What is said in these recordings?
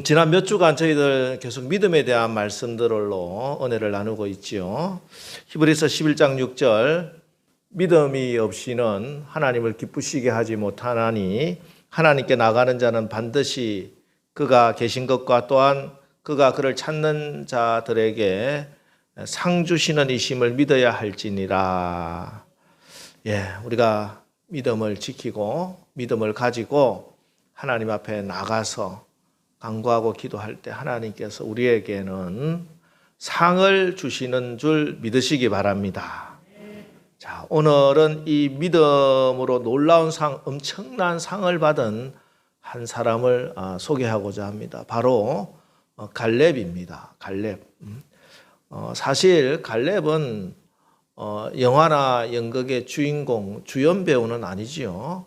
지난 몇 주간 저희들 계속 믿음에 대한 말씀들로 은혜를 나누고 있지요. 히브리서 11장 6절 믿음이 없이는 하나님을 기쁘시게 하지 못하나니 하나님께 나가는 자는 반드시 그가 계신 것과 또한 그가 그를 찾는 자들에게 상 주시는 이심을 믿어야 할지니라. 우리가 믿음을 지키고 믿음을 가지고 하나님 앞에 나가서 간구하고 기도할 때 하나님께서 우리에게는 상을 주시는 줄 믿으시기 바랍니다. 자, 오늘은 이 믿음으로 놀라운 상, 엄청난 상을 받은 한 사람을 소개하고자 합니다. 바로 갈렙입니다. 갈렙. 사실 갈렙은 영화나 연극의 주인공, 주연 배우는 아니지요.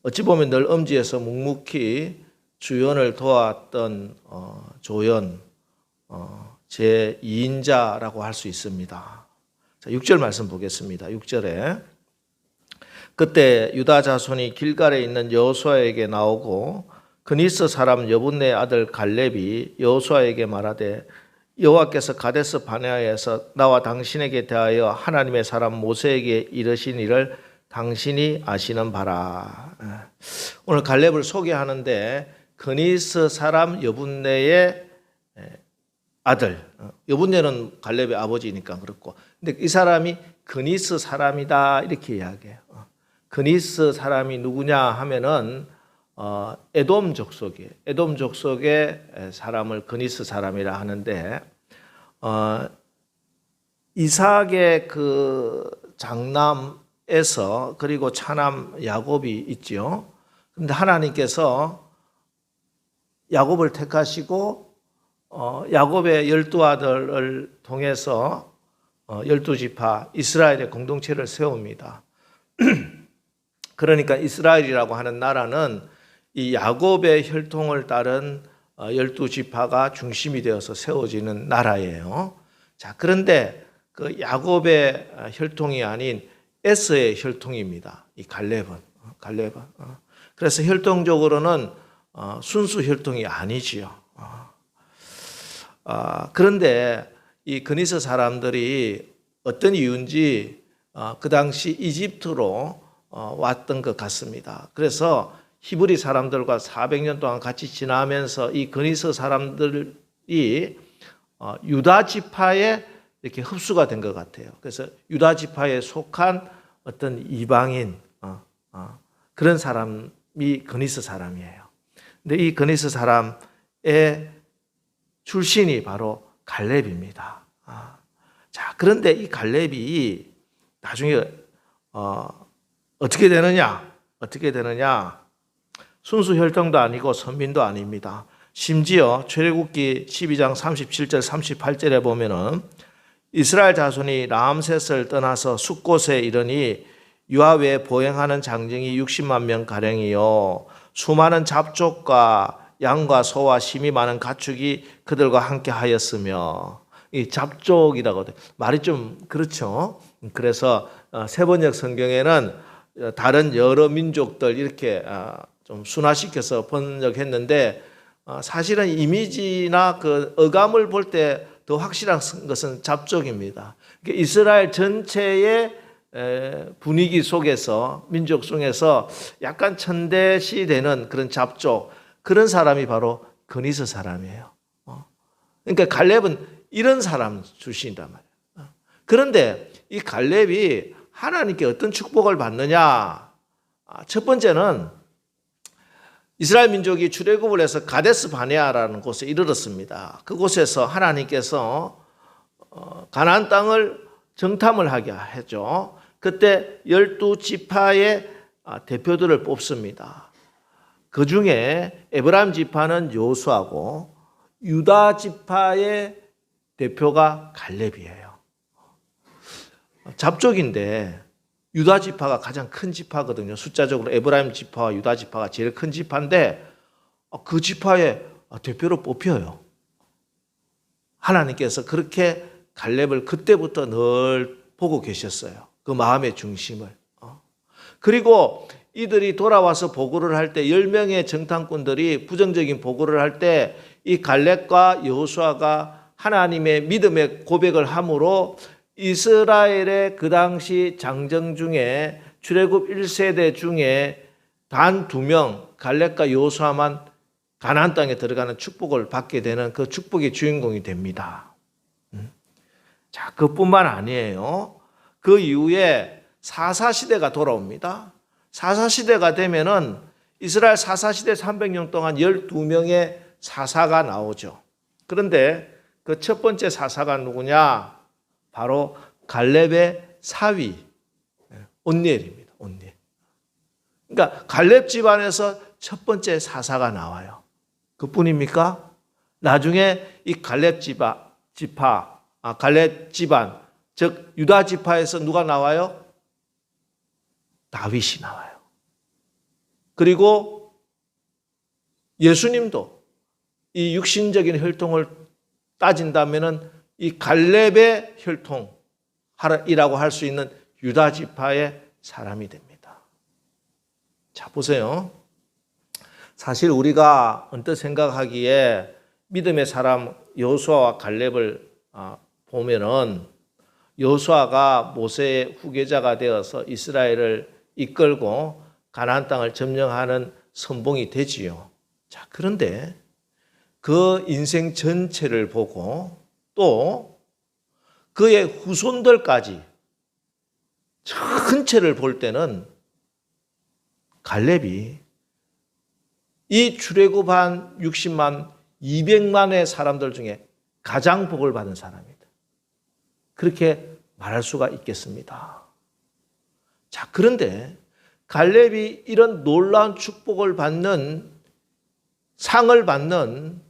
어찌 보면 늘 엄지에서 묵묵히 주연을 도왔던 조연 제2인자라고 할 수 있습니다. 자, 6절 말씀 보겠습니다. 6절에 그때 유다 자손이 길갈에 있는 여호수아에게 나오고 그니스 사람 여분네 아들 갈렙이 여호수아에게 말하되 여호와께서 가데스 바네아에서 나와 당신에게 대하여 하나님의 사람 모세에게 이르신 일을 당신이 아시는 바라. 오늘 갈렙을 소개하는데 그니스 사람 여분네의 아들, 여분네는 갈렙의 아버지니까 그렇고, 근데 이 사람이 그니스 사람이다 이렇게 이야기해요. 그니스 사람이 누구냐 하면은 에돔 족속이에요. 에돔 족속의 사람을 그니스 사람이라 하는데 이삭의 그 장남에서 그리고 차남 야곱이 있지요. 그런데 하나님께서 야곱을 택하시고 야곱의 12아들을 통해서 12지파 이스라엘의 공동체를 세웁니다. 그러니까 이스라엘이라고 하는 나라는 이 야곱의 혈통을 따른 12지파가 중심이 되어서 세워지는 나라예요. 자, 그런데 그 야곱의 혈통이 아닌 에서의 혈통입니다. 이 갈렙은. 그래서 혈통적으로는 순수 혈통이 아니지요. 그런데 이 그니스 사람들이 어떤 이유인지 그 당시 이집트로 왔던 것 같습니다. 그래서 히브리 사람들과 400년 동안 같이 지나면서 이 그니스 사람들이 유다 지파에 이렇게 흡수가 된 것 같아요. 그래서 유다 지파에 속한 어떤 이방인 그런 사람이 그니스 사람이에요. 근데 이 그니스 사람의 출신이 바로 갈렙입니다. 자, 그런데 이 갈렙이 나중에 어떻게 되느냐? 순수 혈통도 아니고 선민도 아닙니다. 심지어 출애굽기 12장 37절 38절에 보면은 이스라엘 자손이 라암셋을 떠나서 숫곳에 이르니 유아외에 보행하는 장정이 60만 명 가량이요 수많은 잡족과 양과 소와 심이 많은 가축이 그들과 함께 하였으며, 이 잡족이라고 말이 좀 그렇죠. 그래서 세번역 성경에는 다른 여러 민족들 이렇게 좀 순화시켜서 번역했는데 사실은 이미지나 그 어감을 볼 때 더 확실한 것은 잡족입니다. 이스라엘 전체의 분위기 속에서 민족 속에서 약간 천대시되는 그런 잡족, 그런 사람이 바로 그니스 사람이에요. 그러니까 갈렙은 이런 사람 출신이란 말이에요. 그런데 이 갈렙이 하나님께 어떤 축복을 받느냐? 첫 번째는 이스라엘 민족이 출애굽을 해서 가데스 바네아라는 곳에 이르렀습니다. 그곳에서 하나님께서 가나안 땅을 정탐을 하게 했죠. 그때 12지파의 대표들을 뽑습니다. 그 중에 에브라임 지파는 여호수아고 유다 지파의 대표가 갈렙이에요. 잡족인데 유다 지파가 가장 큰 지파거든요. 숫자적으로 에브라임 지파와 유다 지파가 제일 큰 지파인데 그 지파의 대표로 뽑혀요. 하나님께서 그렇게 갈렙을 그때부터 늘 보고 계셨어요. 그 마음의 중심을. 그리고 이들이 돌아와서 보고를 할 때 10명의 정탐꾼들이 부정적인 보고를 할 때 이 갈렙과 여호수아가 하나님의 믿음의 고백을 함으로 이스라엘의 그 당시 장정 중에 출애굽 1세대 중에 단 2명 갈렙과 여호수아만 가나안 땅에 들어가는 축복을 받게 되는 그 축복의 주인공이 됩니다. 자, 그뿐만 아니에요. 그 이후에 사사시대가 돌아옵니다. 사사시대가 되면은 이스라엘 사사시대 300년 동안 12명의 사사가 나오죠. 그런데 그 첫 번째 사사가 누구냐? 바로 갈렙의 사위 온니엘입니다. 온니엘. 그러니까 갈렙 집안에서 첫 번째 사사가 나와요. 그뿐입니까? 나중에 이 갈렙 갈렙 집안, 즉 유다 지파에서 누가 나와요? 다윗이 나와요. 그리고 예수님도 이 육신적인 혈통을 따진다면은 이 갈렙의 혈통이라고 할 수 있는 유다 지파의 사람이 됩니다. 자, 보세요. 사실 우리가 언뜻 생각하기에 믿음의 사람 여호수아와 갈렙을 보면은 여호수아가 모세의 후계자가 되어서 이스라엘을 이끌고 가나안 땅을 점령하는 선봉이 되지요. 자, 그런데 그 인생 전체를 보고 또 그의 후손들까지 전체를 볼 때는 갈렙이 이 출애굽한 60만 200만의 사람들 중에 가장 복을 받은 사람입니다. 그렇게 말할 수가 있겠습니다. 자, 그런데 갈렙이 이런 놀라운 축복을 받는 상을 받는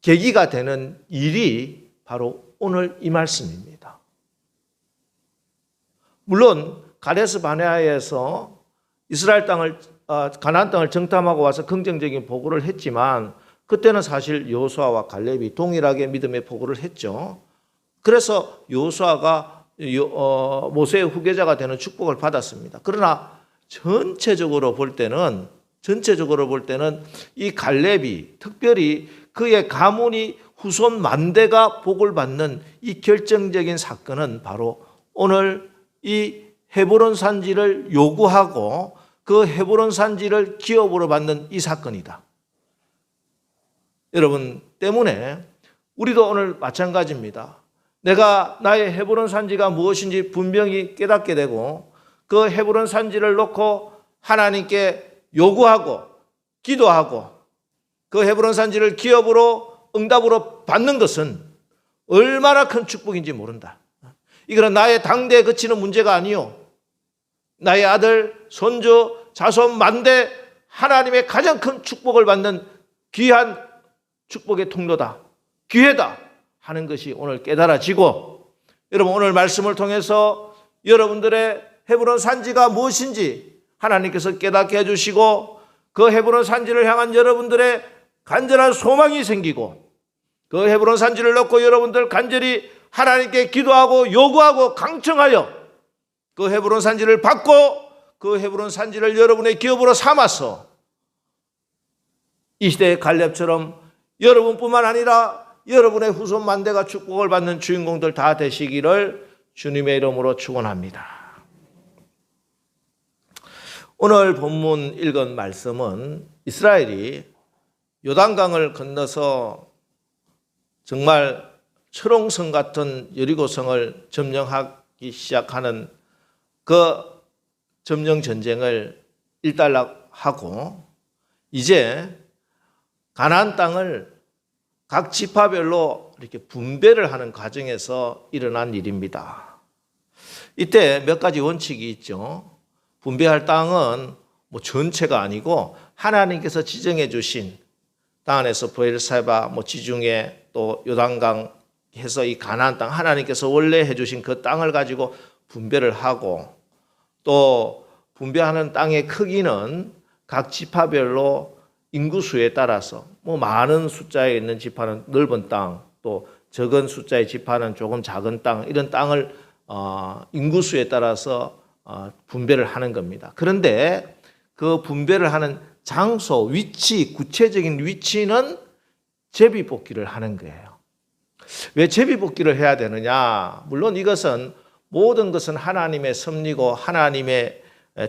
계기가 되는 일이 바로 오늘 이 말씀입니다. 물론 가데스 바네아에서 이스라엘 땅을 가나안 땅을 정탐하고 와서 긍정적인 보고를 했지만 그때는 사실 여호수아와 갈렙이 동일하게 믿음의 보고를 했죠. 그래서 여호수아가 모세의 후계자가 되는 축복을 받았습니다. 그러나 전체적으로 볼 때는 이 갈렙이 특별히 그의 가문이 후손 만대가 복을 받는 이 결정적인 사건은 바로 오늘 이 헤브론 산지를 요구하고 그 헤브론 산지를 기업으로 받는 이 사건이다. 여러분 때문에 우리도 오늘 마찬가지입니다. 내가 나의 헤브론 산지가 무엇인지 분명히 깨닫게 되고 그 헤브론 산지를 놓고 하나님께 요구하고 기도하고 그 헤브론 산지를 기업으로 응답으로 받는 것은 얼마나 큰 축복인지 모른다. 이거는 나의 당대에 그치는 문제가 아니요. 나의 아들, 손주, 자손 만대 하나님의 가장 큰 축복을 받는 귀한 축복의 통로다. 기회다 하는 것이 오늘 깨달아지고 여러분 오늘 말씀을 통해서 여러분들의 헤브론 산지가 무엇인지 하나님께서 깨닫게 해주시고 그 헤브론 산지를 향한 여러분들의 간절한 소망이 생기고 그 헤브론 산지를 놓고 여러분들 간절히 하나님께 기도하고 요구하고 강청하여 그 헤브론 산지를 받고 그 헤브론 산지를 여러분의 기업으로 삼아서 이 시대의 갈렙처럼 여러분뿐만 아니라 여러분의 후손 만대가 축복을 받는 주인공들 다 되시기를 주님의 이름으로 축원합니다. 오늘 본문 읽은 말씀은 이스라엘이 요단강을 건너서 정말 철옹성 같은 여리고성을 점령하기 시작하는 그 점령 전쟁을 일단락하고 이제 가나안 땅을 각 지파별로 이렇게 분배를 하는 과정에서 일어난 일입니다. 이때 몇 가지 원칙이 있죠. 분배할 땅은 뭐 전체가 아니고 하나님께서 지정해 주신 땅 안에서 브엘사바, 지중해 또 요단강 해서 이 가나안 땅 하나님께서 원래 해주신 그 땅을 가지고 분배를 하고 또 분배하는 땅의 크기는 각 지파별로 인구수에 따라서 많은 숫자에 있는 지파는 넓은 땅, 또 적은 숫자의 지파는 조금 작은 땅, 이런 땅을 인구수에 따라서 분배를 하는 겁니다. 그런데 그 분배를 하는 장소, 위치, 구체적인 위치는 제비뽑기를 하는 거예요. 왜 제비뽑기를 해야 되느냐? 물론 이것은 모든 것은 하나님의 섭리고 하나님의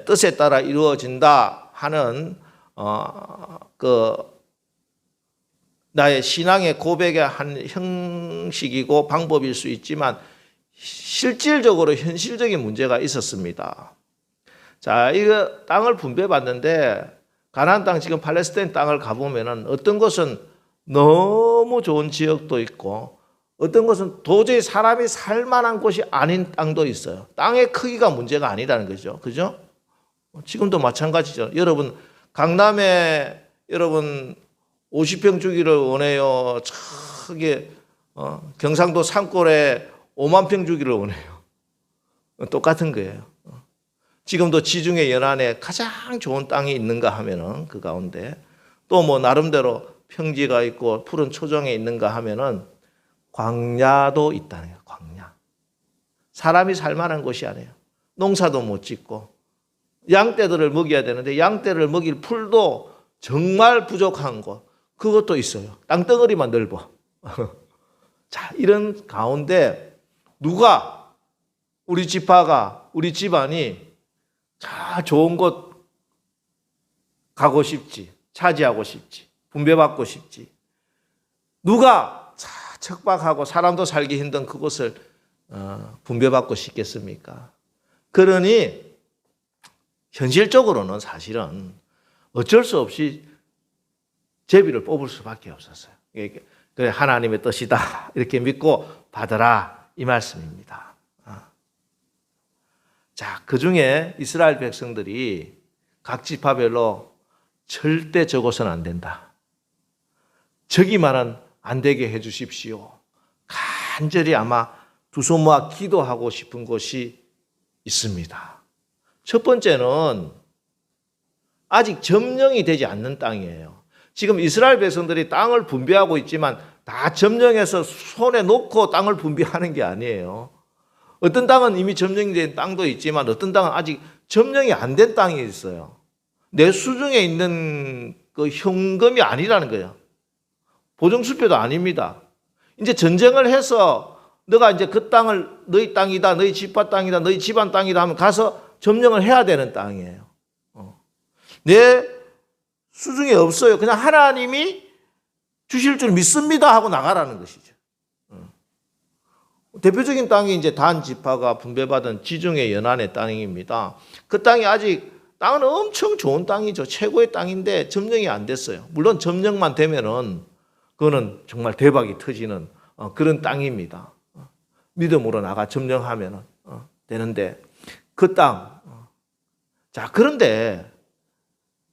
뜻에 따라 이루어진다 하는 나의 신앙의 고백의 한 형식이고 방법일 수 있지만 실질적으로 현실적인 문제가 있었습니다. 자, 이거 땅을 분배받는데 가나안 땅 지금 팔레스타인 땅을 가보면은 어떤 곳은 너무 좋은 지역도 있고 어떤 것은 도저히 사람이 살 만한 곳이 아닌 땅도 있어요. 땅의 크기가 문제가 아니라는 거죠. 그죠? 지금도 마찬가지죠. 여러분, 강남에 여러분 50평 주기를 원해요. 저기 경상도 산골에 5만 평 주기를 원해요. 똑같은 거예요. 지금도 지중해 연안에 가장 좋은 땅이 있는가 하면은 그 가운데 또 뭐 나름대로 평지가 있고 푸른 초정에 있는가 하면은 광야도 있다는 거예요. 광야. 사람이 살 만한 곳이 아니에요. 농사도 못 짓고 양떼들을 먹여야 되는데 양떼를 먹일 풀도 정말 부족한 곳. 그것도 있어요. 땅덩어리만 넓어. 자, 이런 가운데 누가 우리 지파가 우리 집안이 자 좋은 곳 가고 싶지, 차지하고 싶지, 분배받고 싶지. 누가 척박하고 사람도 살기 힘든 그곳을 분배받고 싶겠습니까? 그러니 현실적으로는 사실은 어쩔 수 없이 제비를 뽑을 수밖에 없었어요. 그래 하나님의 뜻이다 이렇게 믿고 받아라 이 말씀입니다. 자, 그 중에 이스라엘 백성들이 각 지파별로 절대 적어서는 안 된다. 저기만은 안 되게 해 주십시오. 간절히 아마 두 손 모아 기도하고 싶은 곳이 있습니다. 첫 번째는 아직 점령이 되지 않는 땅이에요. 지금 이스라엘 백성들이 땅을 분배하고 있지만 다 점령해서 손에 놓고 땅을 분배하는 게 아니에요. 어떤 땅은 이미 점령된 땅도 있지만 어떤 땅은 아직 점령이 안 된 땅이 있어요. 내 수중에 있는 그 현금이 아니라는 거예요. 보증수표도 아닙니다. 이제 전쟁을 해서 너가 이제 그 땅을 너희 땅이다, 너희 지파 땅이다, 너희 집안 땅이다 하면 가서 점령을 해야 되는 땅이에요. 내 수중에 없어요. 그냥 하나님이 주실 줄 믿습니다 하고 나가라는 것이죠. 대표적인 땅이 이제 단 지파가 분배받은 지중해 연안의 땅입니다. 그 땅이 아직 땅은 엄청 좋은 땅이죠. 최고의 땅인데 점령이 안 됐어요. 물론 점령만 되면은 그거는 정말 대박이 터지는 그런 땅입니다. 믿음으로 나가 점령하면 되는데 그 땅. 자, 그런데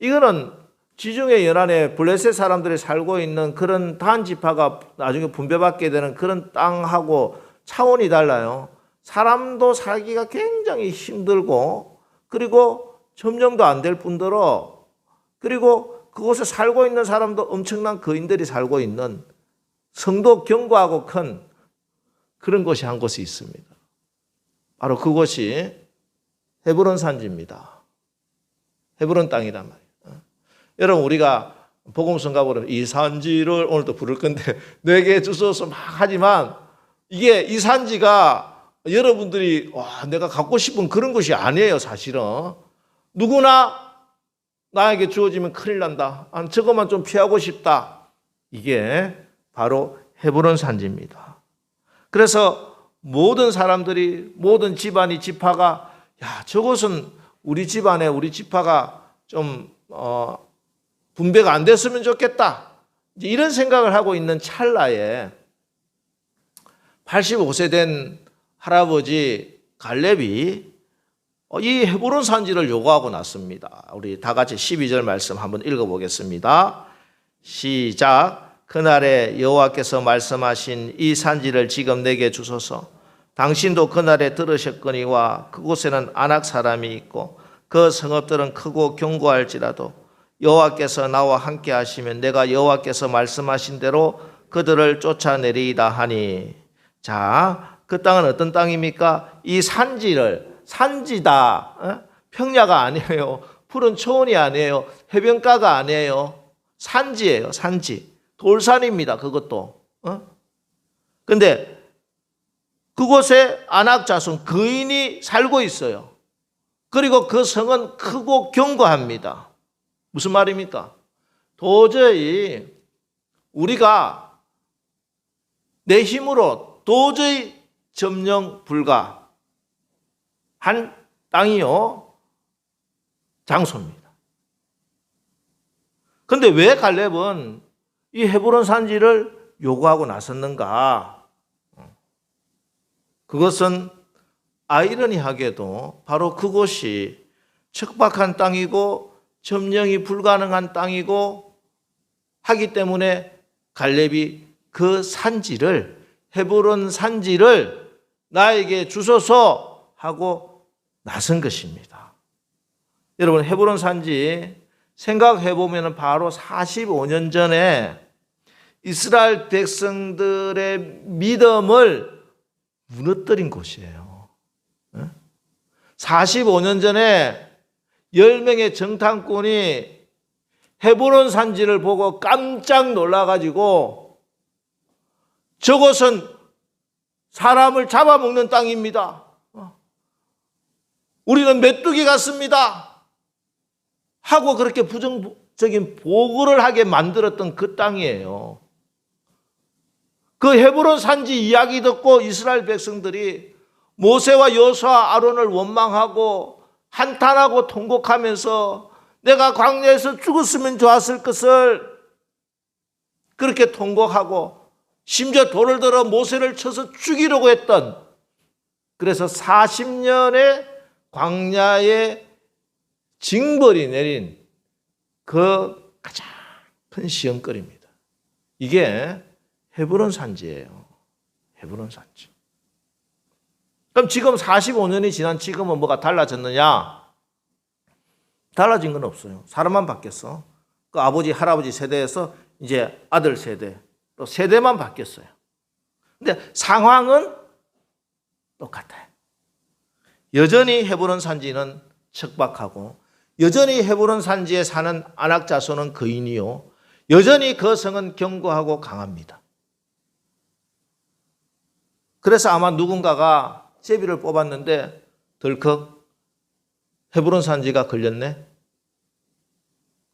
이거는 지중해 연안에 블레셋 사람들이 살고 있는 그런 단 지파가 나중에 분배받게 되는 그런 땅하고 차원이 달라요. 사람도 살기가 굉장히 힘들고 그리고 점령도 안 될 뿐더러 그리고 그곳에 살고 있는 사람도 엄청난 거인들이 살고 있는 성도 견고하고 큰 그런 곳이 한 곳이 있습니다. 바로 그곳이 헤브론 산지입니다. 헤브론 땅이란 말이에요. 여러분 우리가 복음성 가보면 이 산지를 오늘도 부를 건데 내게 주소서 막 하지만 이게 이 산지가 여러분들이 와 내가 갖고 싶은 그런 것이 아니에요. 사실은 누구나 나에게 주어지면 큰일 난다. 저것만 좀 피하고 싶다. 이게 바로 헤브론 산지입니다. 그래서 모든 사람들이 모든 집안이 지파가 야 저것은 우리 집안에 우리 지파가 좀 분배가 안 됐으면 좋겠다. 이제 이런 생각을 하고 있는 찰나에 85세 된 할아버지 갈렙이 이 헤브론 산지를 요구하고 났습니다. 우리 다 같이 12절 말씀 한번 읽어보겠습니다. 시작. 그날에 여호와께서 말씀하신 이 산지를 지금 내게 주소서. 당신도 그날에 들으셨거니와 그곳에는 아낙 사람이 있고 그 성읍들은 크고 견고할지라도 여호와께서 나와 함께 하시면 내가 여호와께서 말씀하신 대로 그들을 쫓아내리이다 하니. 자, 그 땅은 어떤 땅입니까? 이 산지를 산지다. 평야가 아니에요. 푸른 초원이 아니에요. 해변가가 아니에요. 산지예요. 산지. 돌산입니다. 그것도. 근데 그곳에 안악 자손 거인이 살고 있어요. 그리고 그 성은 크고 견고합니다. 무슨 말입니까? 도저히 우리가 내 힘으로 도저히 점령 불가한 땅이요, 장소입니다. 그런데 왜 갈렙은 이 헤브론 산지를 요구하고 나섰는가? 그것은 아이러니하게도 바로 그곳이 척박한 땅이고 점령이 불가능한 땅이고 하기 때문에 갈렙이 그 산지를, 헤브론 산지를 나에게 주소서 하고 나선 것입니다. 여러분, 헤브론 산지 생각해 보면 바로 45년 전에 이스라엘 백성들의 믿음을 무너뜨린 곳이에요. 45년 전에 10명의 정탐꾼이 헤브론 산지를 보고 깜짝 놀라가지고 저곳은 사람을 잡아먹는 땅입니다. 우리는 메뚜기 같습니다. 하고 그렇게 부정적인 보고를 하게 만들었던 그 땅이에요. 그 헤브론 산지 이야기 듣고 이스라엘 백성들이 모세와 여호수아 아론을 원망하고 한탄하고 통곡하면서 내가 광야에서 죽었으면 좋았을 것을 그렇게 통곡하고 심지어 돌을 들어 모세를 쳐서 죽이려고 했던, 그래서 40년의 광야에 징벌이 내린 그 가장 큰 시험거리입니다. 이게 헤브론 산지예요. 헤브론 산지. 그럼 지금 45년이 지난 지금은 뭐가 달라졌느냐? 달라진 건 없어요. 사람만 바뀌었어. 그 아버지, 할아버지 세대에서 이제 아들 세대, 또 세대만 바뀌었어요. 근데 상황은 똑같아요. 여전히 헤브론 산지는 척박하고, 여전히 헤브론 산지에 사는 안악 자손은 거인이요, 여전히 그 성은 견고하고 강합니다. 그래서 아마 누군가가 제비를 뽑았는데 덜컥 헤브론 산지가 걸렸네.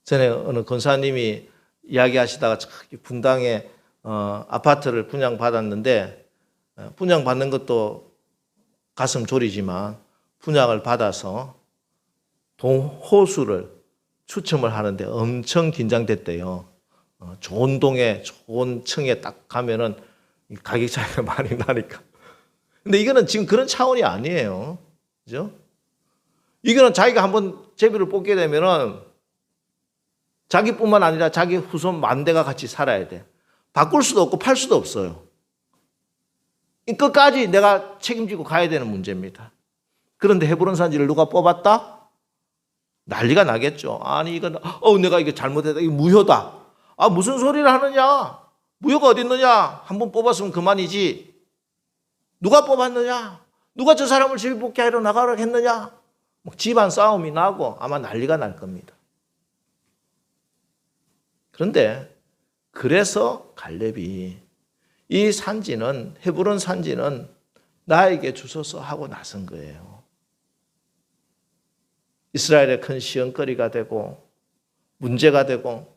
전에 어느 권사님이 이야기하시다가 분당에 아파트를 분양받았는데, 분양받는 것도 가슴 졸이지만 분양을 받아서 동호수를 추첨을 하는데 엄청 긴장됐대요. 좋은 동에 좋은 층에 딱 가면은 가격 차이가 많이 나니까. 근데 이거는 지금 그런 차원이 아니에요. 그죠? 이거는 자기가 한번 제비를 뽑게 되면은 자기뿐만 아니라 자기 후손 만대가 같이 살아야 돼. 바꿀 수도 없고 팔 수도 없어요. 끝까지 내가 책임지고 가야 되는 문제입니다. 그런데 헤브론 산지를 누가 뽑았다? 난리가 나겠죠. 아니 이건 내가 이거 잘못했다. 이거 무효다. 아 무슨 소리를 하느냐? 무효가 어디 있느냐? 한번 뽑았으면 그만이지. 누가 뽑았느냐? 누가 저 사람을 제비 뽑게 하러 나가라 했느냐? 집안 싸움이 나고 아마 난리가 날 겁니다. 그런데 그래서 갈렙이 이 산지는, 헤브론 산지는 나에게 주소서 하고 나선 거예요. 이스라엘의 큰 시험거리가 되고 문제가 되고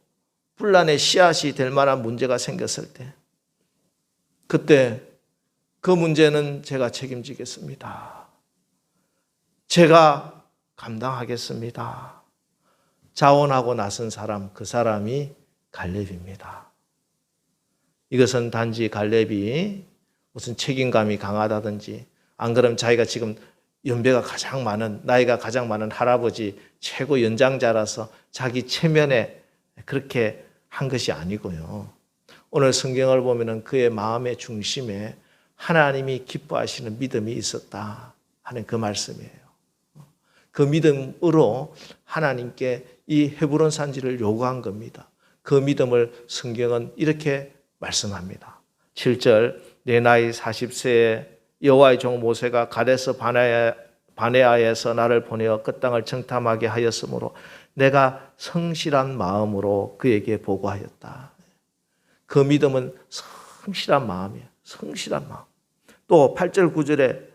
분란의 씨앗이 될 만한 문제가 생겼을 때, 그때 그 문제는 제가 책임지겠습니다. 제가 감당하겠습니다. 자원하고 나선 사람, 그 사람이 갈렙입니다. 이것은 단지 갈렙이 무슨 책임감이 강하다든지, 안 그러면 자기가 지금 연배가 가장 많은, 나이가 가장 많은 할아버지 최고 연장자라서 자기 체면에 그렇게 한 것이 아니고요. 오늘 성경을 보면 그의 마음의 중심에 하나님이 기뻐하시는 믿음이 있었다 하는 그 말씀이에요. 그 믿음으로 하나님께 이 헤브론 산지를 요구한 겁니다. 그 믿음을 성경은 이렇게 말씀합니다. 7절, 내 나이 40세에 여호와의 종 모세가 가데스 바네아에서 나를 보내어 그 땅을 정탐하게 하였으므로 내가 성실한 마음으로 그에게 보고하였다. 그 믿음은 성실한 마음이에요. 성실한 마음. 또 8절 9절에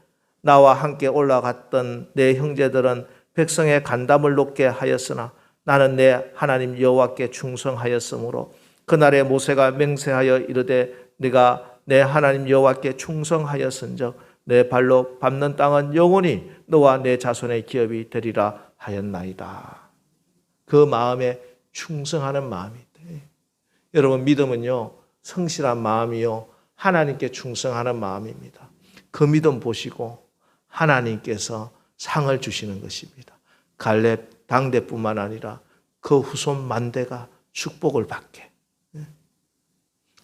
나와 함께 올라갔던 내 형제들은 백성의 간담을 높게 하였으나 나는 내 하나님 여호와께 충성하였으므로 그날에 모세가 맹세하여 이르되 네가 내 하나님 여호와께 충성하였은즉 내 발로 밟는 땅은 영원히 너와 내 자손의 기업이 되리라 하였나이다. 그 마음에 충성하는 마음이 돼. 여러분 믿음은요 성실한 마음이요 하나님께 충성하는 마음입니다. 그 믿음 보시고 하나님께서 상을 주시는 것입니다. 갈렙 당대뿐만 아니라 그 후손 만대가 축복을 받게.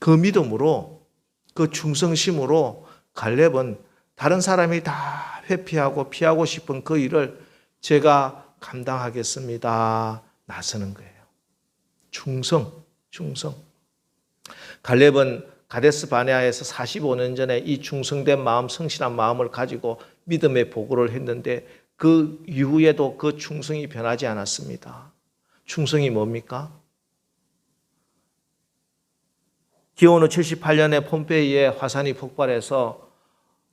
그 믿음으로 그 충성심으로 갈렙은 다른 사람이 다 회피하고 피하고 싶은 그 일을 제가 감당하겠습니다. 나서는 거예요. 충성. 갈렙은 가데스 바네아에서 45년 전에 이 충성된 마음, 성실한 마음을 가지고 믿음의 보고를 했는데 그 이후에도 그 충성이 변하지 않았습니다. 충성이 뭡니까? 기원후 78년에 폼페이에 화산이 폭발해서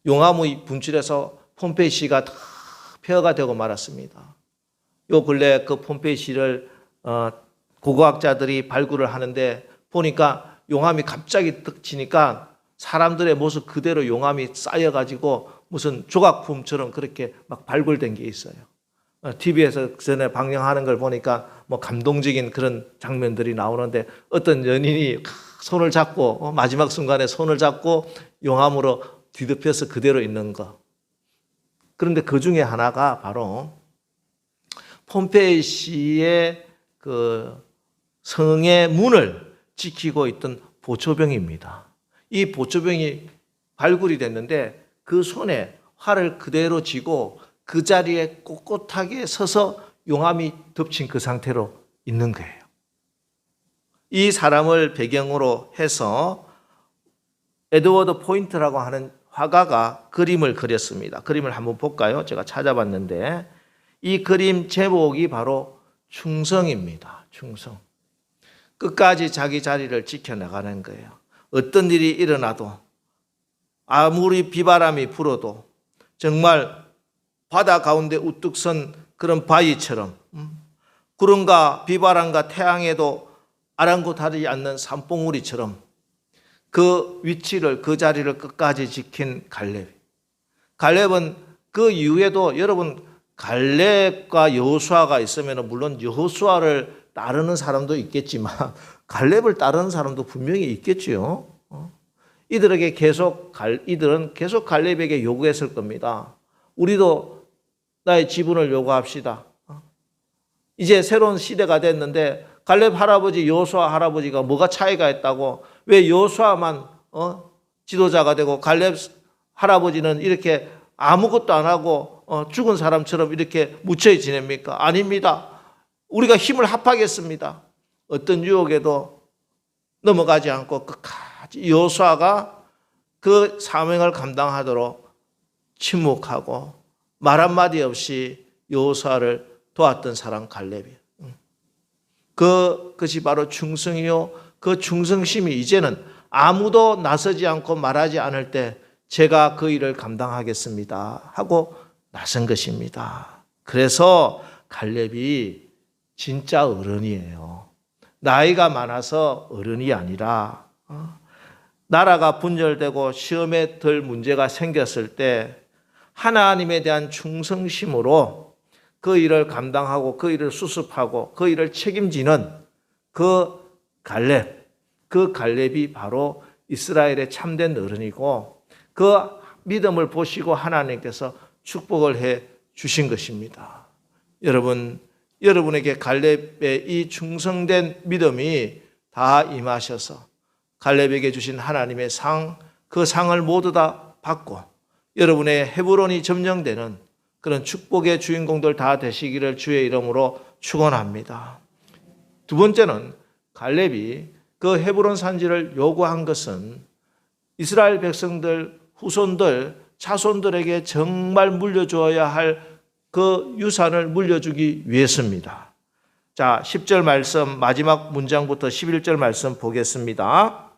용암의 분출에서 폼페이시가 다 폐허가 되고 말았습니다. 요 근래 그 폼페이시를 고고학자들이 발굴을 하는데 보니까 용암이 갑자기 뜩 치니까 사람들의 모습 그대로 용암이 쌓여가지고 무슨 조각품처럼 그렇게 막 발굴된 게 있어요. TV에서 전에 방영하는 걸 보니까 뭐 감동적인 그런 장면들이 나오는데 어떤 연인이 손을 잡고 마지막 순간에 손을 잡고 용암으로 뒤덮여서 그대로 있는 거. 그런데 그 중에 하나가 바로 폼페이시의 그 성의 문을 지키고 있던 보초병입니다. 이 보초병이 발굴이 됐는데 그 손에 활을 그대로 쥐고 그 자리에 꼿꼿하게 서서 용암이 덮친 그 상태로 있는 거예요. 이 사람을 배경으로 해서 에드워드 포인트라고 하는 화가가 그림을 그렸습니다. 그림을 한번 볼까요? 제가 찾아봤는데 이 그림 제목이 바로 충성입니다. 충성. 끝까지 자기 자리를 지켜나가는 거예요. 어떤 일이 일어나도 아무리 비바람이 불어도 정말 바다 가운데 우뚝 선 그런 바위처럼 구름과 비바람과 태양에도 아랑곳하지 않는 산봉우리처럼 그 위치를 그 자리를 끝까지 지킨 갈렙. 갈렙은 그 이후에도 여러분 갈렙과 여호수아가 있으면 물론 여호수아를 따르는 사람도 있겠지만 갈렙을 따르는 사람도 분명히 있겠지요. 이들은 계속 갈렙에게 요구했을 겁니다. 우리도 나의 지분을 요구합시다. 이제 새로운 시대가 됐는데 갈렙 할아버지, 여호수아 할아버지가 뭐가 차이가 있다고 왜 여호수아만 지도자가 되고 갈렙 할아버지는 이렇게 아무것도 안 하고 죽은 사람처럼 이렇게 묻혀 지냅니까? 아닙니다. 우리가 힘을 합하겠습니다. 어떤 유혹에도 넘어가지 않고 끝까지 여호수아가 그 사명을 감당하도록 침묵하고 말 한마디 없이 여호수아를 도왔던 사람 갈렙이에요. 그것이 바로 충성이요. 그 충성심이 이제는 아무도 나서지 않고 말하지 않을 때 제가 그 일을 감당하겠습니다 하고 나선 것입니다. 그래서 갈렙이 진짜 어른이에요. 나이가 많아서 어른이 아니라 나라가 분열되고 시험에 들 문제가 생겼을 때 하나님에 대한 충성심으로 그 일을 감당하고 그 일을 수습하고 그 일을 책임지는 그 갈렙이 바로 이스라엘의 참된 어른이고 그 믿음을 보시고 하나님께서 축복을 해 주신 것입니다. 여러분에게 갈렙의 이 충성된 믿음이 다 임하셔서 갈렙에게 주신 하나님의 상, 그 상을 모두 다 받고 여러분의 헤브론이 점령되는 그런 축복의 주인공들 다 되시기를 주의 이름으로 축원합니다. 두 번째는 갈렙이 그 헤브론 산지를 요구한 것은 이스라엘 백성들, 후손들, 자손들에게 정말 물려주어야 할 그 유산을 물려주기 위해서입니다. 자, 10절 말씀 마지막 문장부터 11절 말씀 보겠습니다.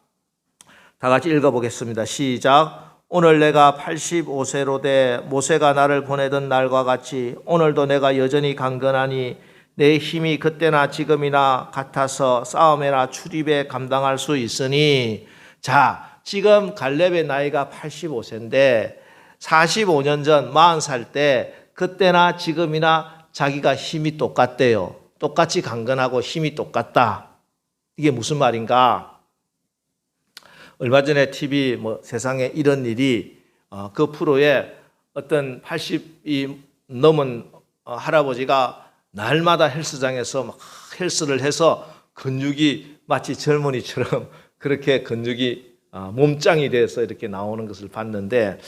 다 같이 읽어보겠습니다. 시작. 오늘 내가 85세로 돼 모세가 나를 보내던 날과 같이 오늘도 내가 여전히 강건하니 내 힘이 그때나 지금이나 같아서 싸움에나 출입에 감당할 수 있으니. 자, 지금 갈렙의 나이가 85세인데 45년 전 40살 때 그때나 지금이나 자기가 힘이 똑같대요. 똑같이 강건하고 힘이 똑같다. 이게 무슨 말인가? 얼마 전에 TV 세상에 이런 일이 그 프로에 어떤 80이 넘은 할아버지가 날마다 헬스장에서 막 헬스를 해서 근육이 마치 젊은이처럼 그렇게 근육이 몸짱이 돼서 이렇게 나오는 것을 봤는데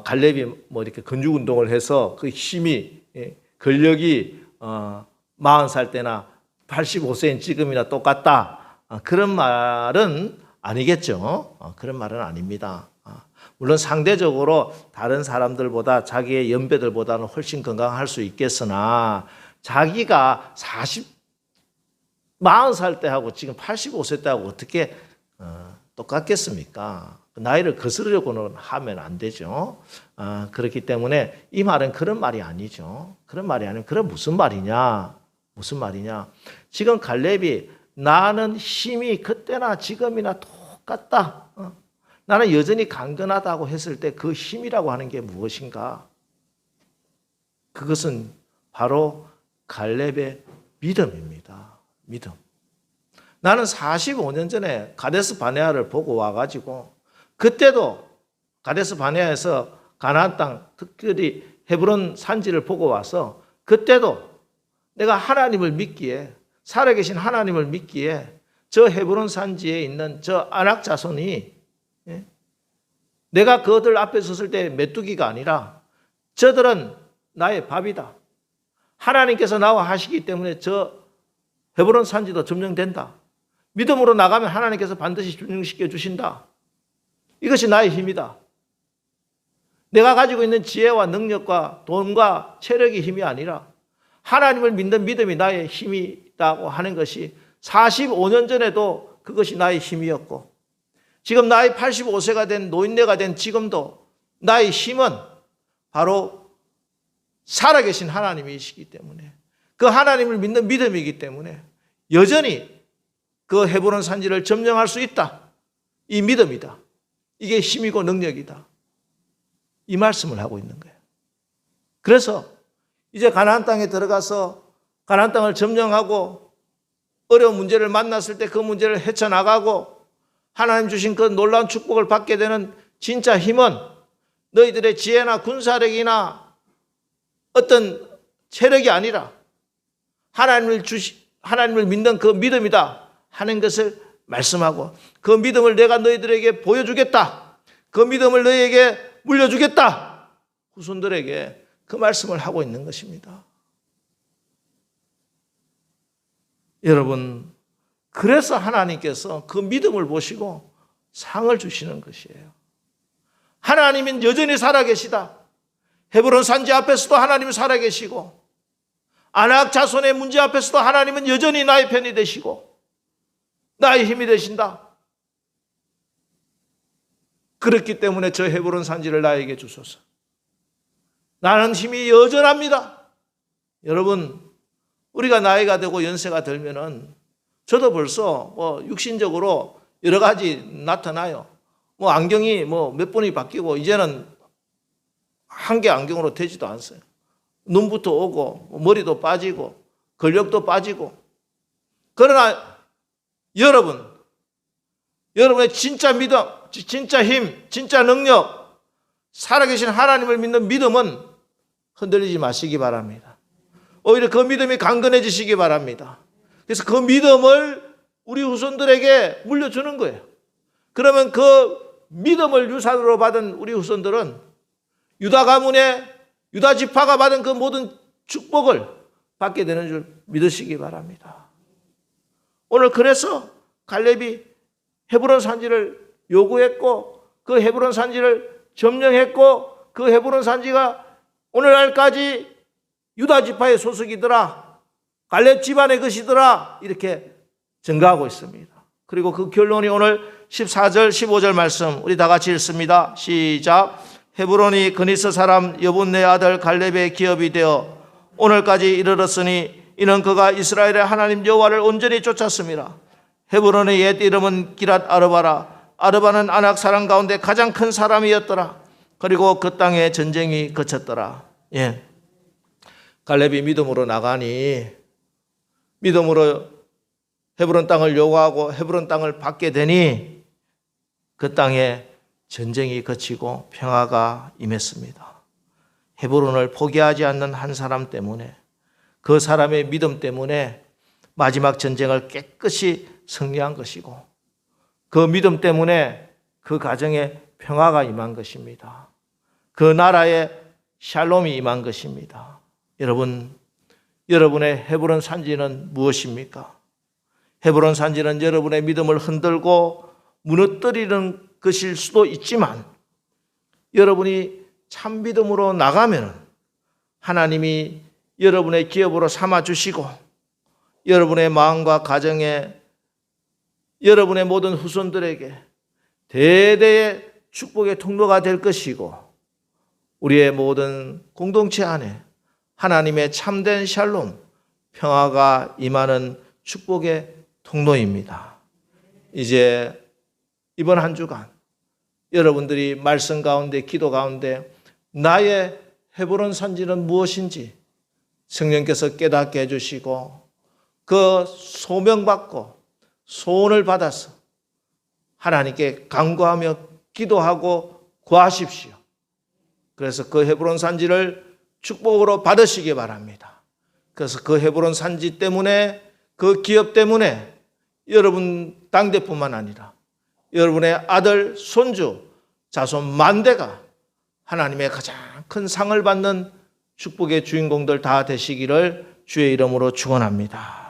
갈렙이 이렇게 근육 운동을 해서 그 힘이 근력이 40살 때나 85세인 지금이나 똑같다. 그런 말은 아니겠죠. 그런 말은 아닙니다. 물론 상대적으로 다른 사람들보다 자기의 연배들보다는 훨씬 건강할 수 있겠으나 자기가 40살 때하고 지금 85세 때하고 어떻게 똑같겠습니까? 나이를 거스르려고는 하면 안 되죠. 그렇기 때문에 이 말은 그런 말이 아니죠. 그런 말이 아니면 그럼 무슨 말이냐? 무슨 말이냐? 지금 갈렙이 나는 힘이 그때나 지금이나 똑같다. 나는 여전히 강건하다고 했을 때 그 힘이라고 하는 게 무엇인가? 그것은 바로 갈렙의 믿음입니다. 믿음. 나는 45년 전에 가데스 바네아를 보고 와가지고 그때도 가데스 바네아에서 가나안 땅, 특별히 헤브론 산지를 보고 와서 그때도 내가 하나님을 믿기에, 살아계신 하나님을 믿기에 저 헤브론 산지에 있는 저 아낙 자손이 내가 그들 앞에 섰을 때 메뚜기가 아니라 저들은 나의 밥이다. 하나님께서 나와 하시기 때문에 저 헤브론 산지도 점령된다. 믿음으로 나가면 하나님께서 반드시 점령시켜 주신다. 이것이 나의 힘이다. 내가 가지고 있는 지혜와 능력과 돈과 체력의 힘이 아니라 하나님을 믿는 믿음이 나의 힘이라고 하는 것이 45년 전에도 그것이 나의 힘이었고 지금 나이 85세가 된 노인네가 된 지금도 나의 힘은 바로 살아계신 하나님이시기 때문에 그 하나님을 믿는 믿음이기 때문에 여전히 그 헤브론 산지를 점령할 수 있다. 이 믿음이다. 이게 힘이고 능력이다. 이 말씀을 하고 있는 거예요. 그래서 이제 가나안 땅에 들어가서 가나안 땅을 점령하고 어려운 문제를 만났을 때 그 문제를 헤쳐나가고 하나님 주신 그 놀라운 축복을 받게 되는 진짜 힘은 너희들의 지혜나 군사력이나 어떤 체력이 아니라 하나님을 믿는 그 믿음이다 하는 것을 말씀하고 그 믿음을 내가 너희들에게 보여주겠다. 그 믿음을 너희에게 물려주겠다. 후손들에게 그 말씀을 하고 있는 것입니다. 여러분, 그래서 하나님께서 그 믿음을 보시고 상을 주시는 것이에요. 하나님은 여전히 살아계시다. 헤브론 산지 앞에서도 하나님은 살아계시고 아낙 자손의 문제 앞에서도 하나님은 여전히 나의 편이 되시고 나의 힘이 되신다. 그렇기 때문에 저 헤브론 산지를 나에게 주소서. 나는 힘이 여전합니다. 여러분, 우리가 나이가 되고 연세가 들면은 저도 벌써 육신적으로 여러 가지 나타나요. 안경이 몇 번이 바뀌고 이제는 한 개 안경으로 되지도 않아요. 눈부터 오고 머리도 빠지고 근력도 빠지고. 그러나 여러분의 진짜 믿음, 진짜 힘, 진짜 능력, 살아계신 하나님을 믿는 믿음은 흔들리지 마시기 바랍니다. 오히려 그 믿음이 강건해지시기 바랍니다. 그래서 그 믿음을 우리 후손들에게 물려주는 거예요. 그러면 그 믿음을 유산으로 받은 우리 후손들은 유다 가문의 유다 지파가 받은 그 모든 축복을 받게 되는 줄 믿으시기 바랍니다. 오늘 그래서 갈렙이 헤브론 산지를 요구했고 그 헤브론 산지를 점령했고 그 헤브론 산지가 오늘날까지 유다 지파의 소속이더라, 갈렙 집안의 것이더라, 이렇게 증가하고 있습니다. 그리고 그 결론이 오늘 14절 15절 말씀 우리 다 같이 읽습니다. 시작. 헤브론이 그니스 사람 여분네 아들 갈렙의 기업이 되어 오늘까지 이르렀으니 이는 그가 이스라엘의 하나님 여호와를 온전히 쫓았습니다. 헤브론의 옛 이름은 기랏 아르바라. 아르바는 아낙 사람 가운데 가장 큰 사람이었더라. 그리고 그 땅에 전쟁이 그쳤더라. 예. 갈렙이 믿음으로 나가니 믿음으로 헤브론 땅을 요구하고 헤브론 땅을 받게 되니 그 땅에 전쟁이 그치고 평화가 임했습니다. 헤브론을 포기하지 않는 한 사람 때문에, 그 사람의 믿음 때문에 마지막 전쟁을 깨끗이 승리한 것이고, 그 믿음 때문에 그 가정에 평화가 임한 것입니다. 그 나라에 샬롬이 임한 것입니다. 여러분, 여러분의 헤브론 산지는 무엇입니까? 헤브론 산지는 여러분의 믿음을 흔들고 무너뜨리는 것일 수도 있지만, 여러분이 참 믿음으로 나가면 하나님이 여러분의 기업으로 삼아주시고 여러분의 마음과 가정에, 여러분의 모든 후손들에게 대대의 축복의 통로가 될 것이고, 우리의 모든 공동체 안에 하나님의 참된 샬롬, 평화가 임하는 축복의 통로입니다. 이제 이번 한 주간 여러분들이 말씀 가운데, 기도 가운데 나의 헤브론 산지는 무엇인지 성령께서 깨닫게 해주시고 그 소명받고 소원을 받아서 하나님께 간구하며 기도하고 구하십시오. 그래서 그 헤브론 산지를 축복으로 받으시기 바랍니다. 그래서 그 헤브론 산지 때문에, 그 기업 때문에 여러분 당대뿐만 아니라 여러분의 아들, 손주, 자손 만대가 하나님의 가장 큰 상을 받는 축복의 주인공들 다 되시기를 주의 이름으로 축원합니다.